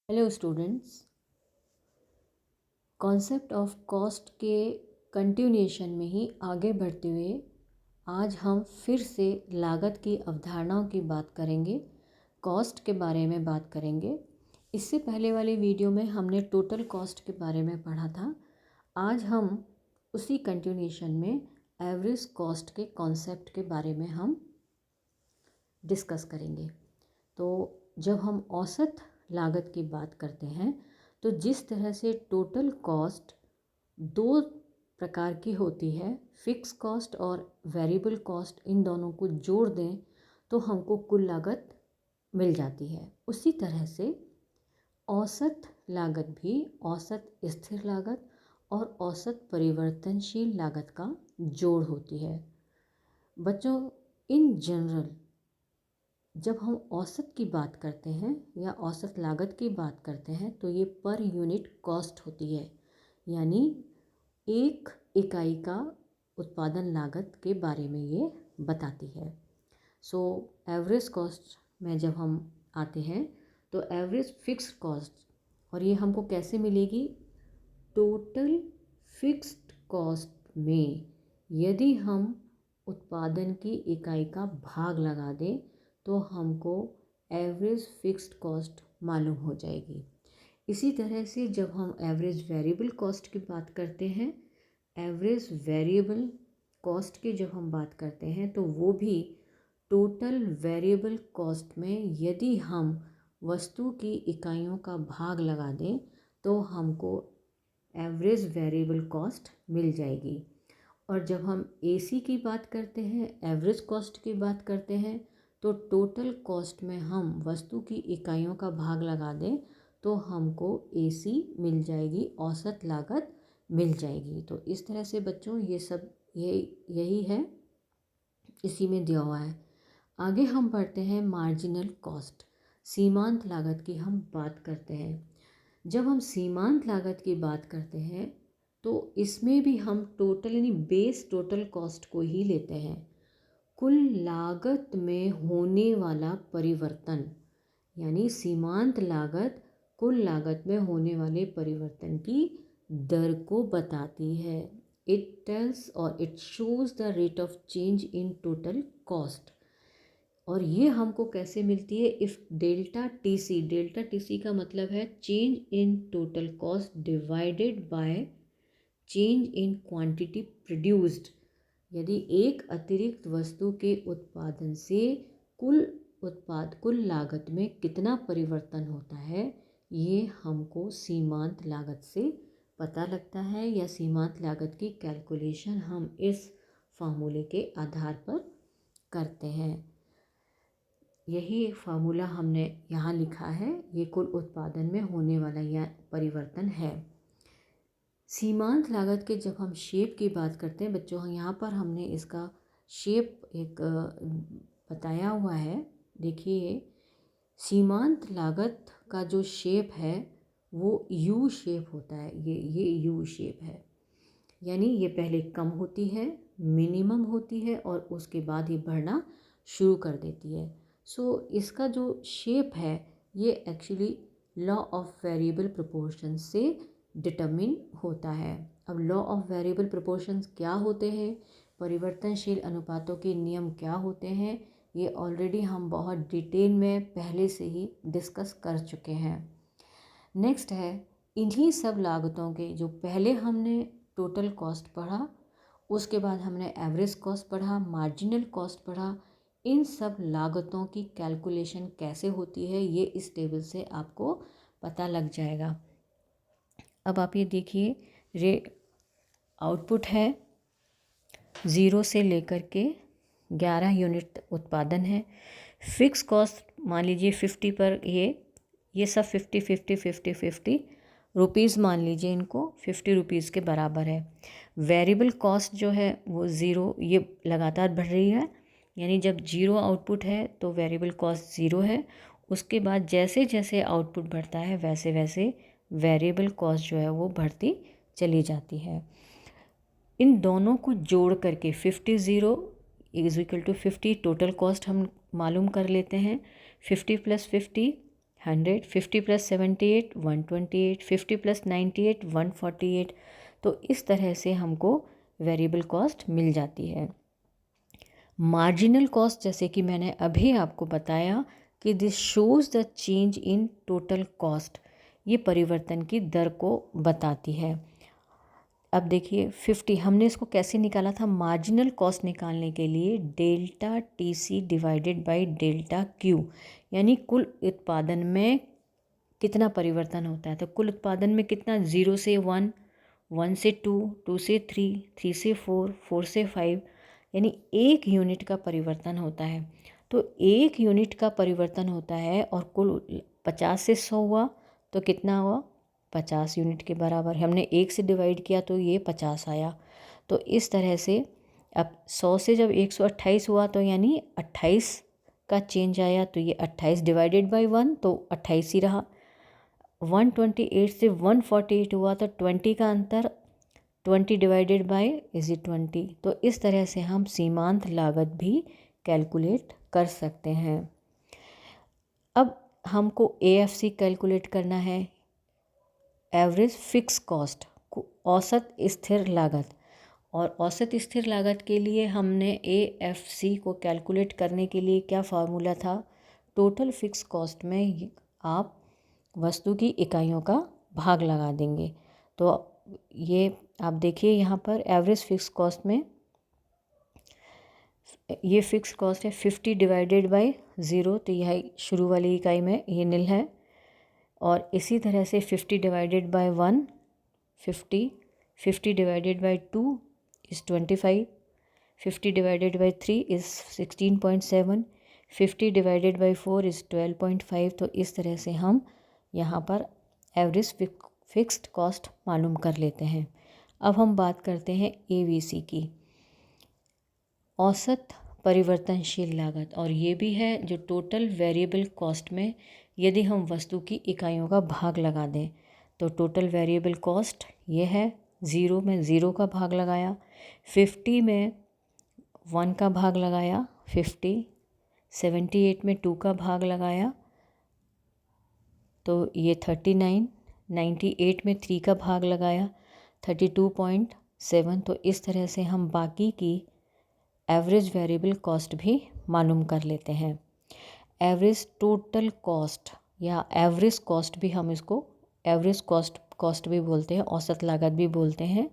Hello students, concept of cost के continuation में ही आगे बढ़ते हुए आज हम फिर से लागत की अवधारणाओं की बात करेंगे, कॉस्ट के बारे में बात करेंगे। इससे पहले वाले वीडियो में हमने टोटल कॉस्ट के बारे में पढ़ा था। आज हम उसी कंटिन्यूएशन में एवरेज कॉस्ट के कॉन्सेप्ट के बारे में हम डिस्कस करेंगे। तो जब हम औसत लागत की बात करते हैं तो जिस तरह से टोटल कॉस्ट दो प्रकार की होती है, फिक्स कॉस्ट और वेरिएबल कॉस्ट, इन दोनों को जोड़ दें तो हमको कुल लागत मिल जाती है। उसी तरह से औसत लागत भी औसत स्थिर लागत और औसत परिवर्तनशील लागत का जोड़ होती है। बच्चों, इन जनरल जब हम औसत की बात करते हैं या औसत लागत की बात करते हैं तो ये पर यूनिट कॉस्ट होती है, यानी एक इकाई का उत्पादन लागत के बारे में ये बताती है। सो एवरेज कॉस्ट में जब हम आते हैं तो एवरेज फिक्स्ड कॉस्ट, और ये हमको कैसे मिलेगी? टोटल फिक्स्ड कॉस्ट में यदि हम उत्पादन की इकाई का भाग लगा दें तो हमको एवरेज फिक्स्ड कॉस्ट मालूम हो जाएगी। इसी तरह से जब हम एवरेज वेरिएबल कॉस्ट की बात करते हैं, एवरेज वेरिएबल कॉस्ट की जब हम बात करते हैं तो वो भी टोटल वेरिएबल कॉस्ट में यदि हम वस्तु की इकाइयों का भाग लगा दें तो हमको एवरेज वेरिएबल कॉस्ट मिल जाएगी। और जब हम एसी की बात करते हैं, एवरेज कॉस्ट की बात करते हैं, तो टोटल कॉस्ट में हम वस्तु की इकाइयों का भाग लगा दें तो हमको एसी मिल जाएगी, औसत लागत मिल जाएगी। तो इस तरह से बच्चों ये सब यही है, इसी में दिया हुआ है। आगे हम बढ़ते हैं मार्जिनल कॉस्ट, सीमांत लागत की हम बात करते हैं। जब हम सीमांत लागत की बात करते हैं तो इसमें भी हम टोटल यानी बेस टोटल कॉस्ट को ही लेते हैं। कुल लागत में होने वाला परिवर्तन, यानी सीमांत लागत कुल लागत में होने वाले परिवर्तन की दर को बताती है। इट टेल्स और it shows the rate of change in total cost. और ये हमको कैसे मिलती है? इफ़ डेल्टा टी सी का मतलब है change in total cost divided by change in quantity produced. यदि एक अतिरिक्त वस्तु के उत्पादन से कुल लागत में कितना परिवर्तन होता है, ये हमको सीमांत लागत से पता लगता है, या सीमांत लागत की कैलकुलेशन हम इस फार्मूले के आधार पर करते हैं। यही एक फार्मूला हमने यहाँ लिखा है, ये कुल उत्पादन में होने वाला यह परिवर्तन है। सीमांत लागत के जब हम शेप की बात करते हैं बच्चों, यहाँ पर हमने इसका शेप एक बताया हुआ है। देखिए, सीमांत लागत का जो शेप है वो यू शेप होता है। ये यू शेप है, यानी ये पहले कम होती है, मिनिमम होती है और उसके बाद ही बढ़ना शुरू कर देती है। सो इसका जो शेप है ये actually law of variable proportion से डिटरमिन होता है। अब लॉ ऑफ वेरिएबल प्रोपोर्शंस क्या होते हैं, परिवर्तनशील अनुपातों के नियम क्या होते हैं, ये ऑलरेडी हम बहुत डिटेल में पहले से ही डिस्कस कर चुके हैं। नेक्स्ट है, इन्हीं सब लागतों के जो पहले हमने टोटल कॉस्ट पढ़ा, उसके बाद हमने एवरेज कॉस्ट पढ़ा, मार्जिनल कॉस्ट पढ़ा, इन सब लागतों की कैलकुलेशन कैसे होती है ये इस टेबल से आपको पता लग जाएगा। अब आप ये देखिए, आउटपुट है 0 से लेकर के 11 यूनिट उत्पादन है। फिक्स कॉस्ट मान लीजिए 50 पर, ये सब 50 रुपीज़ मान लीजिए, इनको 50 रुपीज़ के बराबर है। वेरिएबल कॉस्ट जो है वो 0, ये लगातार बढ़ रही है, यानी जब 0 आउटपुट है तो वेरिएबल कॉस्ट 0 है। उसके बाद जैसे जैसे आउटपुट बढ़ता है वैसे वैसे वेरिएबल कॉस्ट जो है वो बढ़ती चली जाती है। इन दोनों को जोड़ करके 50 is equal to 50 total cost हम मालूम कर लेते हैं। 50 + 50 100, 50 प्लस 78 128, 50 प्लस 98 148। तो इस तरह से हमको वेरिएबल कॉस्ट मिल जाती है। मार्जिनल कॉस्ट, जैसे कि मैंने अभी आपको बताया कि this shows the change in total cost, ये परिवर्तन की दर को बताती है। अब देखिए 50, हमने इसको कैसे निकाला था? मार्जिनल कॉस्ट निकालने के लिए delta TC divided by delta Q, यानी कुल उत्पादन में कितना परिवर्तन होता है। तो कुल उत्पादन में कितना, 0 से 1, 1 से 2, 2 से 3, 3 से 4, 4 से 5, यानी 1 यूनिट का परिवर्तन होता है। तो 1 यूनिट का परिवर्तन होता है और कुल 50 से 100 हुआ तो कितना हुआ, 50 यूनिट के बराबर। हमने 1 से डिवाइड किया तो ये 50 आया। तो इस तरह से अब 100 से जब 128 हुआ तो यानी 28 का चेंज आया, तो ये 28 डिवाइडेड बाई 1 तो 28 ही रहा। 128 से 148 हुआ तो 20 का अंतर, 20 डिवाइडेड बाय इज 20। तो इस तरह से हम सीमांत लागत भी कैलकुलेट कर सकते हैं। अब हमको एएफसी कैलकुलेट करना है, एवरेज फिक्स कॉस्ट, औसत स्थिर लागत। और औसत स्थिर लागत के लिए हमने एएफसी को कैलकुलेट करने के लिए क्या फार्मूला था, टोटल फिक्स कॉस्ट में आप वस्तु की इकाइयों का भाग लगा देंगे। तो ये आप देखिए यहाँ पर एवरेज फिक्स कॉस्ट में ये फिक्स कॉस्ट है 50 डिवाइडेड बाय 0, तो यह शुरू वाली इकाई में ये नील है। और इसी तरह से 50 divided by 1 50, 50 divided by 2 is 25, 50 divided by 3 is 16.7, 50 divided by 4 is 12.5। तो इस तरह से हम यहाँ पर एवरेज फिक्स्ड कॉस्ट मालूम कर लेते हैं। अब हम बात करते हैं एवीसी की, औसत परिवर्तनशील लागत। और ये भी है जो टोटल वेरिएबल कॉस्ट में यदि हम वस्तु की इकाइयों का भाग लगा दें, तो टोटल वेरिएबल कॉस्ट ये है। 0 में 0 का भाग लगाया, 50 में 1 का भाग लगाया 50, 78 में 2 का भाग लगाया तो ये 39, 98 में 3 का भाग लगाया 32.7। तो इस तरह से हम बाकी की एवरेज वेरिएबल कॉस्ट भी मालूम कर लेते हैं। एवरेज टोटल कॉस्ट या एवरेज कॉस्ट भी हम इसको एवरेज कॉस्ट भी बोलते हैं, औसत लागत भी बोलते हैं।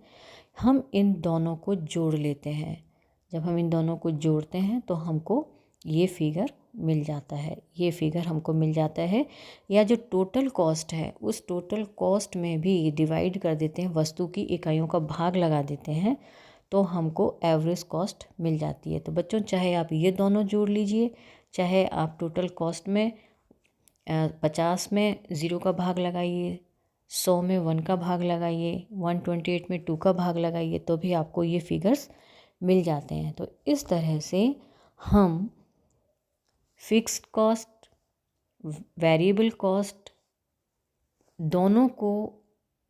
हम इन दोनों को जोड़ लेते हैं। जब हम इन दोनों को जोड़ते हैं तो हमको ये फिगर मिल जाता है, ये फिगर हमको मिल जाता है। या जो टोटल कॉस्ट है उस टोटल कॉस्ट में भी डिवाइड कर देते हैं, वस्तु की इकाइयों का भाग लगा देते हैं, तो हमको एवरेज कॉस्ट मिल जाती है। तो बच्चों, चाहे आप ये दोनों जोड़ लीजिए, चाहे आप टोटल कॉस्ट में 50 में 0 का भाग लगाइए, 100 में 1 का भाग लगाइए, 128 में 2 का भाग लगाइए, तो भी आपको ये फिगर्स मिल जाते हैं। तो इस तरह से हम फिक्स्ड कॉस्ट, वेरिएबल कॉस्ट दोनों को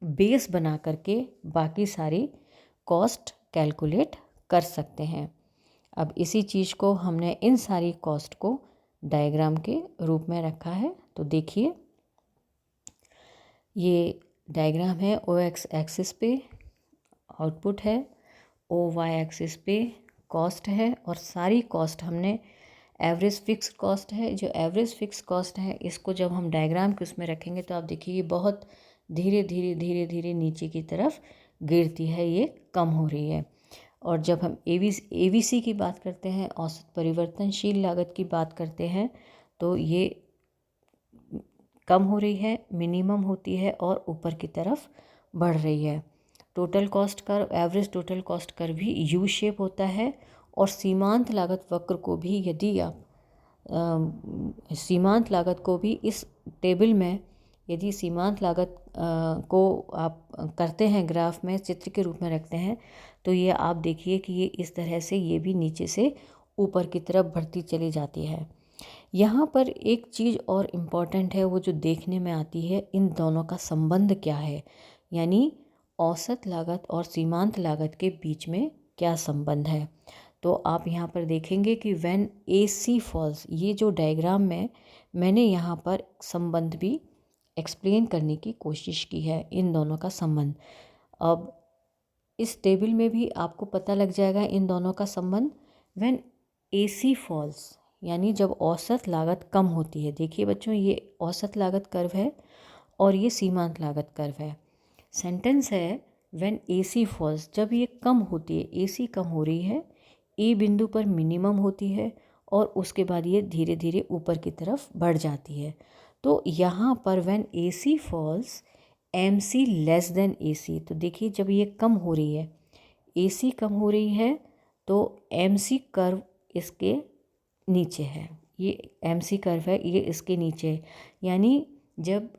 बेस बना करके बाकी सारी कॉस्ट कैलकुलेट कर सकते हैं। अब इसी चीज़ को हमने इन सारी कॉस्ट को डायग्राम के रूप में रखा है। तो देखिए, ये डायग्राम है, ओ एक्स एक्सिस पे आउटपुट है, ओ वाई एक्सिस पे कॉस्ट है, और सारी कॉस्ट हमने एवरेज फिक्स कॉस्ट है। जो एवरेज फिक्स कॉस्ट है इसको जब हम डायग्राम के उसमें रखेंगे तो आप देखिए ये बहुत धीरे धीरे धीरे धीरे नीचे की तरफ गिरती है, ये कम हो रही है। और जब हम एवीसी की बात करते हैं, औसत परिवर्तनशील लागत की बात करते हैं, तो ये कम हो रही है, मिनिमम होती है और ऊपर की तरफ बढ़ रही है। Total cost curve, average total cost curve भी यू शेप होता है। और सीमांत लागत वक्र को भी यदि आप सीमांत लागत को भी इस टेबल में यदि सीमांत लागत को आप करते हैं, ग्राफ में चित्र के रूप में रखते हैं, तो ये आप देखिए कि ये इस तरह से ये भी नीचे से ऊपर की तरफ बढ़ती चली जाती है। यहाँ पर एक चीज़ और इम्पॉर्टेंट है, वो जो देखने में आती है, इन दोनों का संबंध क्या है, यानी औसत लागत और सीमांत लागत के बीच में क्या संबंध है। तो आप यहाँ पर देखेंगे कि व्हेन AC फॉल्स, ये जो डायग्राम में मैंने यहाँ पर संबंध भी एक्सप्लेन करने की कोशिश की है, इन दोनों का संबंध। अब इस टेबल में भी आपको पता लग जाएगा इन दोनों का संबंध। व्हेन AC फॉल्स, यानी जब औसत लागत कम होती है। देखिए बच्चों, ये औसत लागत कर्व है और ये सीमांत लागत कर्व है। सेंटेंस है व्हेन AC फॉल्स, जब ये कम होती है, AC कम हो रही है, A बिंदु पर मिनिमम होती है और उसके बाद ये धीरे धीरे ऊपर की तरफ बढ़ जाती है। तो यहाँ पर when AC falls MC less than AC, तो देखिए जब ये कम हो रही है, AC कम हो रही है, तो MC कर्व इसके नीचे है। ये MC कर्व है, ये इसके नीचे है। यानी जब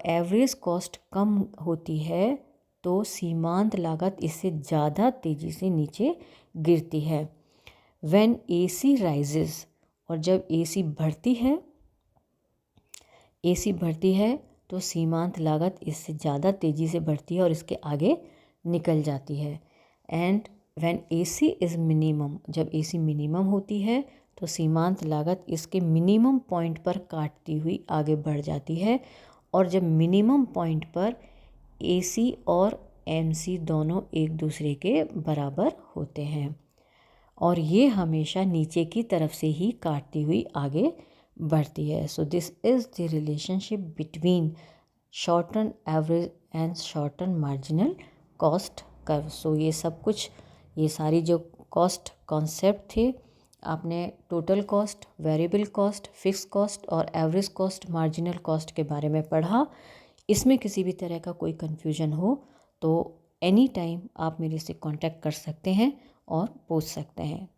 एवरेज कॉस्ट कम होती है तो सीमांत लागत इससे ज़्यादा तेज़ी से नीचे गिरती है। व्हेन AC राइजेस, और जब AC बढ़ती है तो सीमांत लागत इससे ज़्यादा तेज़ी से बढ़ती है और इसके आगे निकल जाती है। And when AC is minimum, जब AC मिनिमम होती है तो सीमांत लागत इसके मिनिमम पॉइंट पर काटती हुई आगे बढ़ जाती है। और जब मिनिमम पॉइंट पर AC और MC दोनों एक दूसरे के बराबर होते हैं और ये हमेशा नीचे की तरफ से ही काटती हुई आगे बढ़ती है। So this is the relationship between short term average and short term marginal cost curve. सो ये सब कुछ, ये सारी जो कॉस्ट कॉन्सेप्ट थे, आपने total cost, variable cost, fix cost और एवरेज कॉस्ट, मार्जिनल कॉस्ट के बारे में पढ़ा। इसमें किसी भी तरह का कोई कन्फ्यूजन हो तो एनी टाइम आप मेरे से कांटेक्ट कर सकते हैं और पूछ सकते हैं।